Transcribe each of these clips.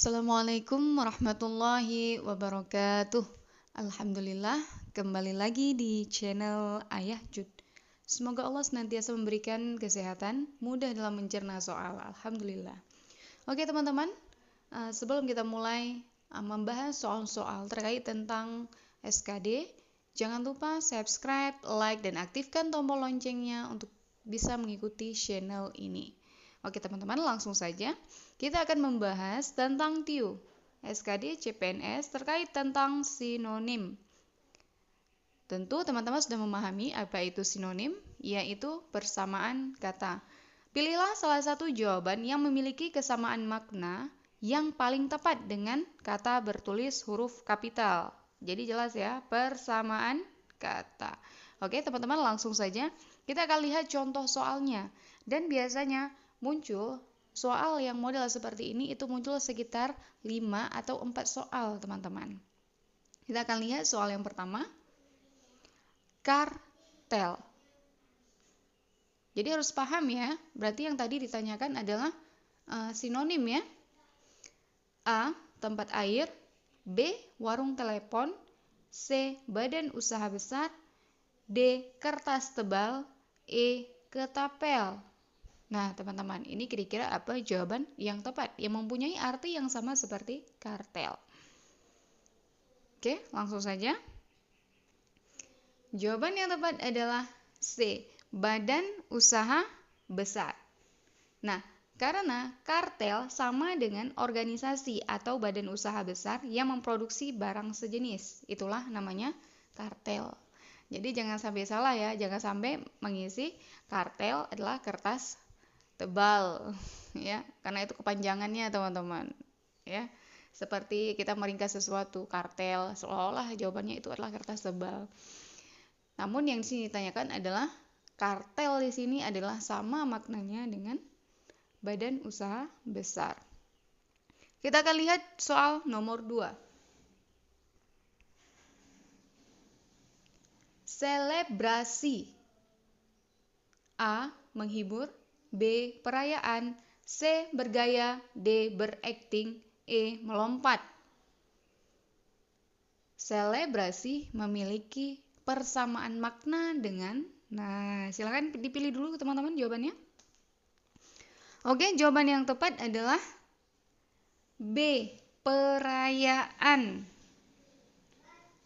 Assalamualaikum warahmatullahi wabarakatuh. Alhamdulillah, kembali lagi di channel Ayah Jud. Semoga Allah senantiasa memberikan kesehatan, mudah dalam mencerna soal. Alhamdulillah. Oke teman-teman, sebelum kita mulai membahas soal-soal terkait tentang SKD, jangan lupa subscribe, like, dan aktifkan tombol loncengnya untuk bisa mengikuti channel ini. Oke teman-teman, langsung saja kita akan membahas tentang TIU SKD CPNS terkait tentang sinonim. Tentu teman-teman sudah memahami apa itu sinonim, yaitu persamaan kata. Pilihlah salah satu jawaban yang memiliki kesamaan makna yang paling tepat dengan kata bertulis huruf kapital. Jadi jelas ya, persamaan kata. Oke teman-teman, langsung saja kita akan lihat contoh soalnya. Dan biasanya muncul soal yang model seperti ini itu muncul sekitar 5 atau 4 soal teman-teman. Kita akan lihat soal yang pertama. Kartel. Jadi harus paham ya, berarti yang tadi ditanyakan adalah sinonim ya. A. Tempat air. B. Warung telepon. C. Badan usaha besar. D. Kertas tebal. E. Ketapel. Nah teman-teman, ini kira-kira apa jawaban yang tepat yang mempunyai arti yang sama seperti kartel? Oke, langsung saja. Jawaban yang tepat adalah C. Badan usaha besar. Nah, karena kartel sama dengan organisasi atau badan usaha besar yang memproduksi barang sejenis. Itulah namanya kartel. Jadi jangan sampai salah ya, jangan sampai mengisi kartel adalah kertas tebal ya, karena itu kepanjangannya teman-teman ya. Seperti kita meringkas sesuatu, kartel, seolah-olah jawabannya itu adalah kertas tebal. Namun yang di sini ditanyakan adalah kartel di sini adalah sama maknanya dengan badan usaha besar. Kita akan lihat soal nomor 2. Selebrasi. A. Menghibur. B. Perayaan. C. Bergaya. D. Berakting. E. Melompat. Selebrasi memiliki persamaan makna dengan, nah silakan dipilih dulu teman-teman jawabannya. Oke, jawaban yang tepat adalah B. Perayaan.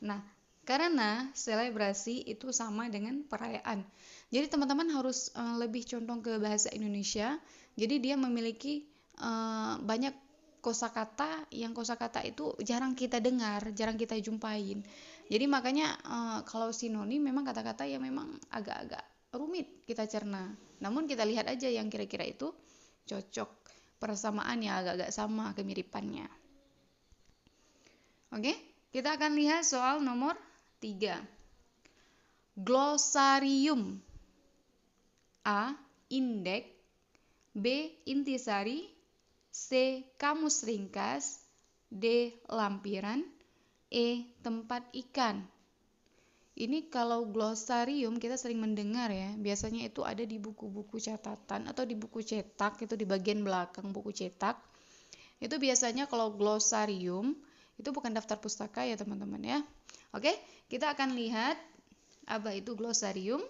Nah, karena selebrasi itu sama dengan perayaan. Jadi teman-teman harus lebih condong ke bahasa Indonesia. Jadi dia memiliki banyak kosakata yang kosakata itu jarang kita dengar, jarang kita jumpain. Jadi makanya kalau sinonim memang kata-kata yang memang agak-agak rumit kita cerna. Namun kita lihat aja yang kira-kira itu cocok, persamaannya agak-agak sama kemiripannya. Oke, kita akan lihat soal nomor 3. Glosarium. A. Indeks. B. Intisari. C. Kamus ringkas. D. Lampiran. E. Tempat ikan. Ini kalau glosarium kita sering mendengar ya. Biasanya itu ada di buku-buku catatan atau di buku cetak, itu di bagian belakang buku cetak. Itu biasanya kalau glosarium itu bukan daftar pustaka ya teman-teman ya. Oke, kita akan lihat apa itu glosarium.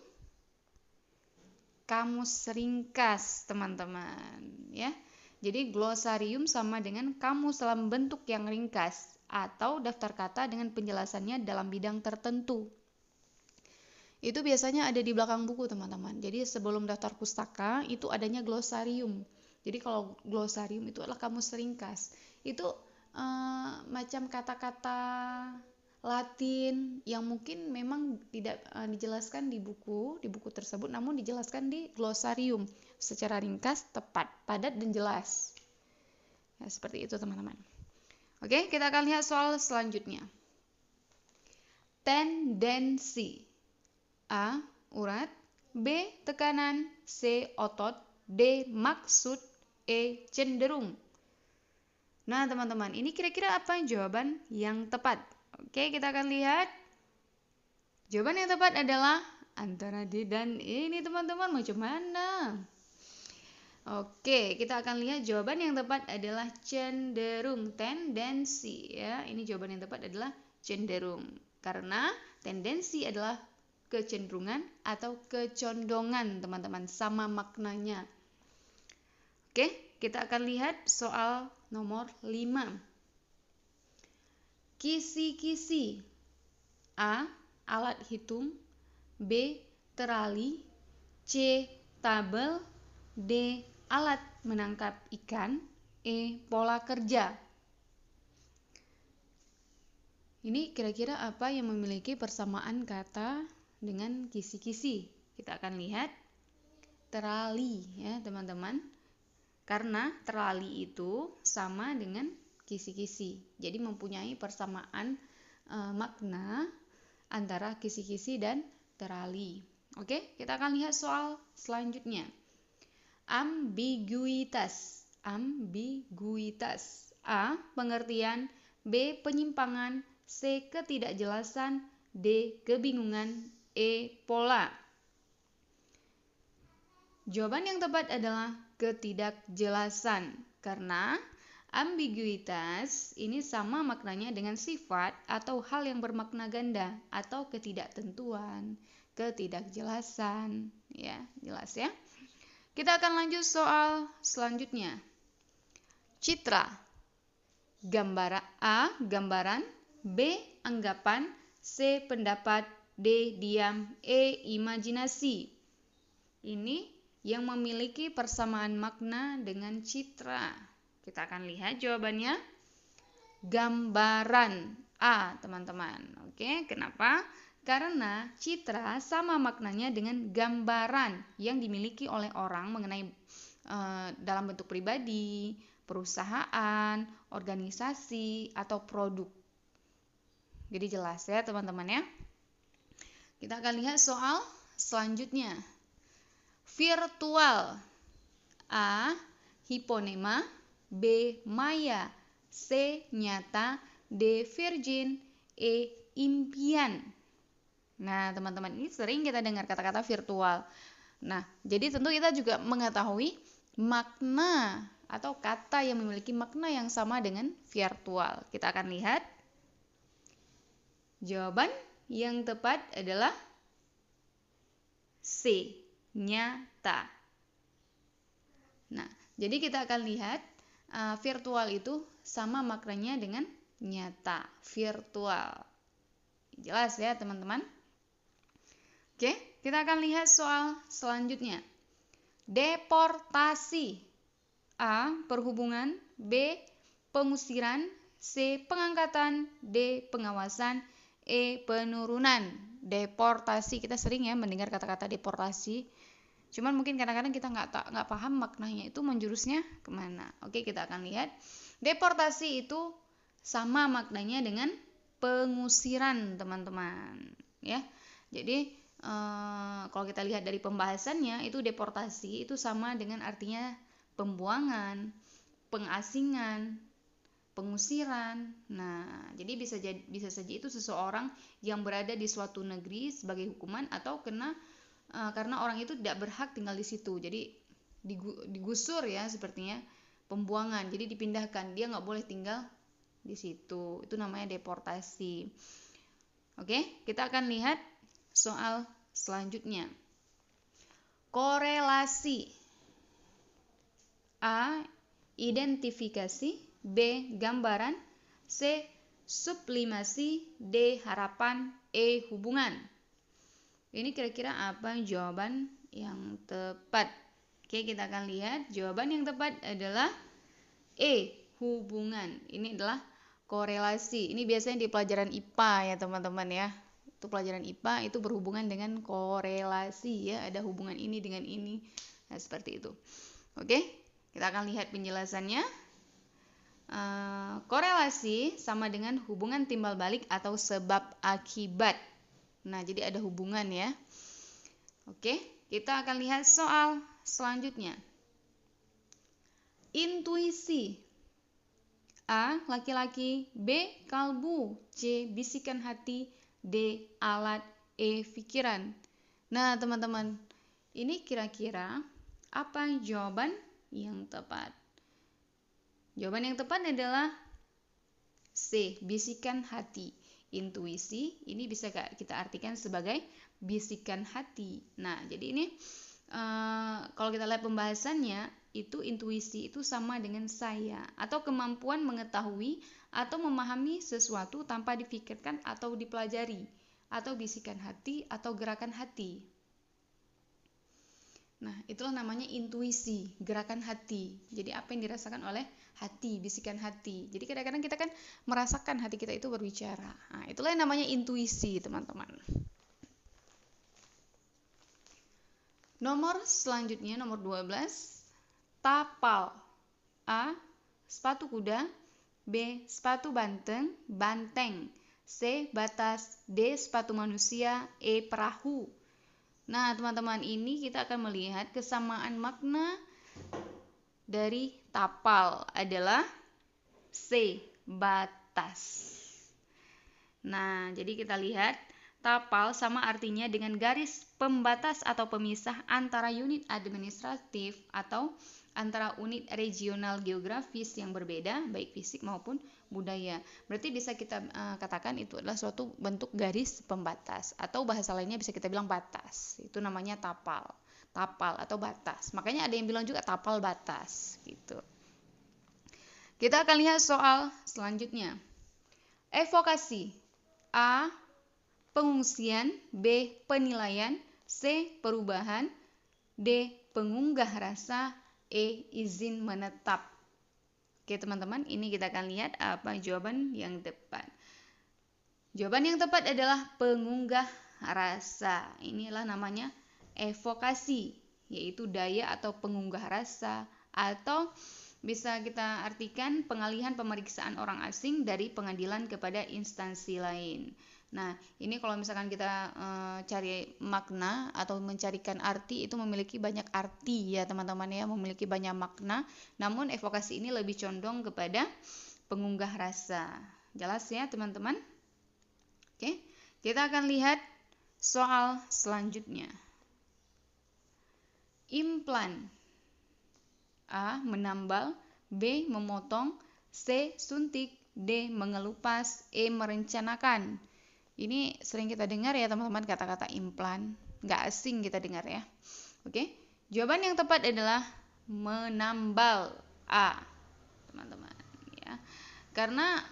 Kamus ringkas teman-teman ya. Jadi glosarium sama dengan kamus dalam bentuk yang ringkas atau daftar kata dengan penjelasannya dalam bidang tertentu. Itu biasanya ada di belakang buku teman-teman. Jadi sebelum daftar pustaka itu adanya glosarium. Jadi kalau glosarium itu adalah kamus ringkas. Itu macam kata-kata Latin yang mungkin memang tidak dijelaskan di buku tersebut, namun dijelaskan di glosarium secara ringkas, tepat, padat, dan jelas. Ya, seperti itu teman-teman. Oke, kita akan lihat soal selanjutnya. Tendensi. A. Urat. B. Tekanan. C. Otot. D. Maksud. E. Cenderung. Nah teman-teman, ini kira-kira apa jawaban yang tepat? Oke, kita akan lihat. Jawaban yang tepat adalah antara D dan E. Ini teman-teman, macam mana? Oke, kita akan lihat jawaban yang tepat adalah cenderung, tendensi ya. Ini jawaban yang tepat adalah cenderung. Karena tendensi adalah kecenderungan atau kecondongan, teman-teman, sama maknanya. Oke, kita akan lihat soal nomor 5. Kisi-kisi. A. Alat hitung. B. Terali. C. Tabel. D. Alat menangkap ikan. E. Pola kerja. Ini kira-kira apa yang memiliki persamaan kata dengan kisi-kisi? Kita akan lihat terali ya, teman-teman. Karena terali itu sama dengan kisi-kisi. Jadi mempunyai persamaan makna antara kisi-kisi dan terali. Oke, kita akan lihat soal selanjutnya. Ambiguitas. Ambiguitas. A. Pengertian. B. Penyimpangan. C. Ketidakjelasan. D. Kebingungan. E. Pola. Jawaban yang tepat adalah ketidakjelasan. Karena ambiguitas ini sama maknanya dengan sifat atau hal yang bermakna ganda atau ketidaktentuan, ketidakjelasan. Ya, jelas ya. Kita akan lanjut soal selanjutnya. Citra. A. Gambaran. B. Anggapan. C. Pendapat. D. Diam. E. Imajinasi. Ini yang memiliki persamaan makna dengan citra. Kita akan lihat jawabannya. Gambaran. A, teman-teman. Oke, kenapa? Karena citra sama maknanya dengan gambaran yang dimiliki oleh orang mengenai dalam bentuk pribadi, perusahaan, organisasi, atau produk. Jadi jelas ya, teman-teman ya. Kita akan lihat soal selanjutnya. Virtual. A. Hiponema. B. Maya. C. Nyata. D. Virgin. E. Impian. Nah, teman-teman, ini sering kita dengar kata-kata virtual. Nah, jadi tentu kita juga mengetahui makna atau kata yang memiliki makna yang sama dengan virtual. Kita akan lihat. Jawaban yang tepat adalah C. Nyata. Nah, jadi kita akan lihat virtual itu sama maknanya dengan nyata, virtual. Jelas ya, teman-teman? Oke, kita akan lihat soal selanjutnya. Deportasi. A. Perhubungan. B. Pengusiran. C. Pengangkatan. D. Pengawasan. E. Penurunan. Deportasi, kita sering ya mendengar kata-kata deportasi. Cuman mungkin kadang-kadang kita nggak paham maknanya itu menjurusnya kemana. Oke, kita akan lihat. Deportasi itu sama maknanya dengan pengusiran, teman-teman. Ya, jadi kalau kita lihat dari pembahasannya, itu deportasi itu sama dengan artinya pembuangan, pengasingan, pengusiran. Nah, jadi bisa saja itu seseorang yang berada di suatu negeri sebagai hukuman atau karena orang itu tidak berhak tinggal di situ. Jadi digusur ya, sepertinya pembuangan. Jadi dipindahkan, dia nggak boleh tinggal di situ. Itu namanya deportasi. Oke, kita akan lihat soal selanjutnya. Korelasi. A. Identifikasi. B. Gambaran. C. Sublimasi. D. Harapan. E. Hubungan. Ini kira-kira apa jawaban yang tepat? Oke, kita akan lihat. Jawaban yang tepat adalah E. Hubungan. Ini adalah korelasi. Ini biasanya di pelajaran IPA ya, teman-teman ya. Itu pelajaran IPA itu berhubungan dengan korelasi ya, ada hubungan ini dengan ini. Nah, seperti itu. Oke, kita akan lihat penjelasannya. Korelasi sama dengan hubungan timbal balik atau sebab akibat. Nah, jadi ada hubungan ya. Oke, kita akan lihat soal selanjutnya. Intuisi. A. Laki-laki. B. Kalbu. C. Bisikan hati. D. Alat. E. Pikiran. Nah, teman-teman, ini kira-kira apa jawaban yang tepat? Jawaban yang tepat adalah C, bisikan hati. Intuisi ini bisa kita artikan sebagai bisikan hati. Nah, jadi ini kalau kita lihat pembahasannya, itu intuisi itu sama dengan saya atau kemampuan mengetahui atau memahami sesuatu tanpa dipikirkan atau dipelajari, atau bisikan hati atau gerakan hati. Nah, itulah namanya intuisi, gerakan hati. Jadi apa yang dirasakan oleh hati, bisikan hati. Jadi kadang-kadang kita kan merasakan hati kita itu berbicara. Nah, itulah yang namanya intuisi, teman-teman. Nomor selanjutnya, nomor 12. Tapal. A, sepatu kuda. B, sepatu banteng. C, batas. D, sepatu manusia. E, perahu. Nah, teman-teman, ini kita akan melihat kesamaan makna dari tapal adalah C, batas. Nah, jadi kita lihat tapal sama artinya dengan garis pembatas atau pemisah antara unit administratif atau antara unit regional geografis yang berbeda, baik fisik maupun budaya. Berarti bisa kita katakan itu adalah suatu bentuk garis pembatas, atau bahasa lainnya bisa kita bilang batas. Itu namanya tapal atau batas. Makanya ada yang bilang juga tapal batas gitu. Kita akan lihat soal selanjutnya. Evokasi. A, pengungsian. B, penilaian. C, perubahan. D, pengunggah rasa. E, izin menetap. Oke, teman-teman, ini kita akan lihat apa jawaban yang tepat. Jawaban yang tepat adalah pengunggah rasa. Inilah namanya evokasi, yaitu daya atau pengunggah rasa, atau bisa kita artikan pengalihan pemeriksaan orang asing dari pengadilan kepada instansi lain. Nah, ini kalau misalkan kita cari makna atau mencarikan arti, itu memiliki banyak arti ya teman-teman ya, memiliki banyak makna. Namun evokasi ini lebih condong kepada pengunggah rasa. Jelas ya teman-teman? Oke, kita akan lihat soal selanjutnya. Implan. A, menambal. B, memotong. C, suntik. D, mengelupas. E, merencanakan. Ini sering kita dengar ya teman-teman, kata-kata implan. Nggak asing kita dengar ya. Oke, jawaban yang tepat adalah menambal. A, teman-teman ya. Karena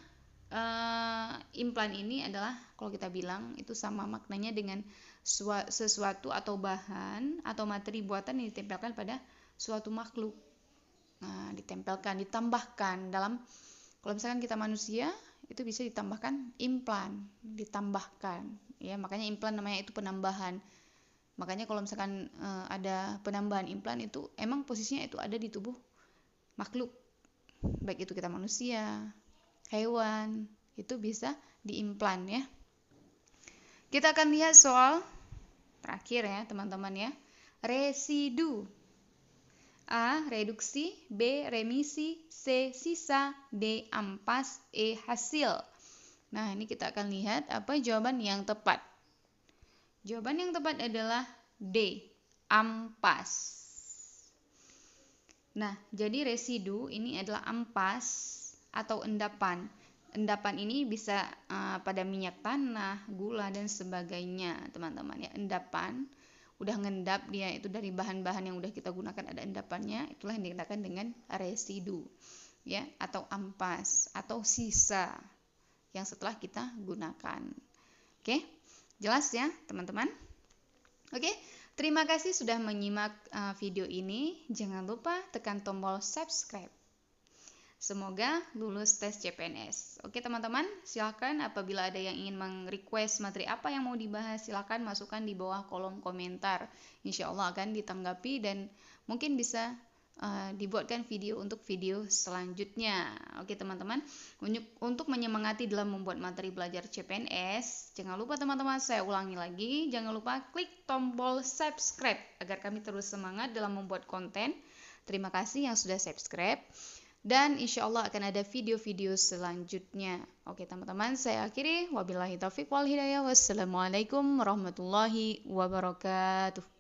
implan ini adalah, kalau kita bilang, itu sama maknanya dengan sesuatu atau bahan atau materi buatan yang ditempelkan pada suatu makhluk. Nah, ditambahkan dalam, kalau misalkan kita manusia, itu bisa ditambahkan implan, ditambahkan ya, makanya implan namanya itu penambahan. Makanya kalau misalkan ada penambahan implan, itu emang posisinya itu ada di tubuh makhluk, baik itu kita manusia, hewan, itu bisa diimplan ya. Kita akan lihat soal terakhir ya teman-teman ya. Residu. A, reduksi. B, remisi. C, sisa. D, ampas. E, hasil. Nah, ini kita akan lihat apa jawaban yang tepat. Jawaban yang tepat adalah D, ampas. Nah, jadi residu ini adalah ampas atau endapan. Endapan ini bisa pada minyak tanah, gula, dan sebagainya teman-teman ya. Endapan, udah ngendap dia itu dari bahan-bahan yang udah kita gunakan, ada endapannya, itulah yang dikatakan dengan residu ya, atau ampas atau sisa yang setelah kita gunakan. Oke, jelas ya teman-teman? Oke, terima kasih sudah menyimak video ini. Jangan lupa tekan tombol subscribe. Semoga lulus tes CPNS. Oke teman-teman, silakan apabila ada yang ingin meng-request materi apa yang mau dibahas, silakan masukkan di bawah kolom komentar. Insya Allah akan ditanggapi dan mungkin bisa dibuatkan video untuk video selanjutnya. Oke teman-teman, untuk menyemangati dalam membuat materi belajar CPNS, jangan lupa teman-teman, saya ulangi lagi, jangan lupa klik tombol subscribe agar kami terus semangat dalam membuat konten. Terima kasih yang sudah subscribe. Dan insya Allah akan ada video-video selanjutnya. Oke teman-teman, saya akhiri. Wabillahi taufiq wal hidayah. Wassalamualaikum warahmatullahi wabarakatuh.